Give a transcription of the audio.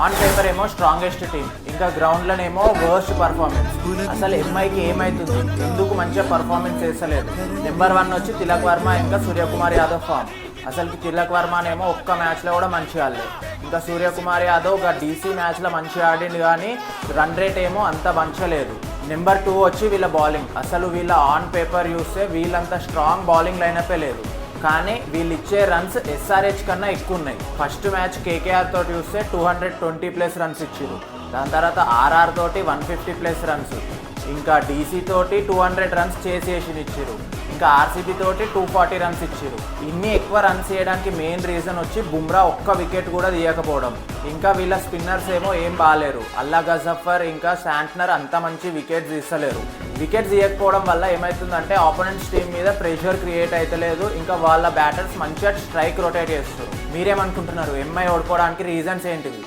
On paper ఏమో strongest team, ఇంకా గ్రౌండ్లోనేమో worst performance. అసలు ఎంఐకి ఏమవుతుంది, ఎందుకు మంచిగా పర్ఫార్మెన్స్ చేస్తలేదు? నెంబర్ 1 వచ్చి తిలక్ వర్మ ఇంకా సూర్యకుమార్ యాదవ్ ఫామ్. అసలు తిలక్ వర్మనేమో ఒక్క మ్యాచ్లో కూడా మంచిగా ఆడలేదు. ఇంకా సూర్యకుమార్ యాదవ్ ఒక డీసీ మ్యాచ్లో మంచిగా ఆడింది, కానీ రన్ రేట్ ఏమో అంత మంచలేదు. నెంబర్ 2 వచ్చి వీళ్ళ బౌలింగ్. అసలు వీళ్ళ ఆన్ పేపర్ చూస్తే వీళ్ళంత స్ట్రాంగ్ బౌలింగ్ లైనప్పే లేదు, కానీ వీళ్ళు ఇచ్చే రన్స్ ఎస్ఆర్హెచ్ కన్నా ఎక్కువ ఉన్నాయి. ఫస్ట్ మ్యాచ్ కేకేఆర్ తోటి చూస్తే 220+ రన్స్ ఇచ్చారు. దాని తర్వాత ఆర్ఆర్ తోటి 150+ రన్స్, ఇంకా డీసీ తోటి 200 రన్స్ చేసి ఇచ్చారు. ఇంకా ఆర్సీబీ తోటి 240 రన్స్ ఇచ్చారు. ఇన్ని ఎక్కువ రన్స్ చేయడానికి మెయిన్ రీజన్ వచ్చి బుమ్రా ఒక్క వికెట్ కూడా తీయకపోవడం. ఇంకా వీళ్ళ స్పిన్నర్స్ ఏమో ఏం బాగాలేరు. అల్లా గజఫర్ ఇంకా శాంట్నర్ అంత మంచి వికెట్స్ తీస్తలేరు. వికెట్స్ తీయకపోవడం వల్ల ఏమవుతుందంటే ఆపోనెంట్స్ టీం మీద ప్రెషర్ క్రియేట్ అవుతలేదు. ఇంకా వాళ్ళ బ్యాటర్స్ మంచిగా స్ట్రైక్ రొటేట్ చేస్తారు. మీరేమనుకుంటున్నారు, ఎంఐ ఓడిపోవడానికి రీజన్స్ ఏంటివి?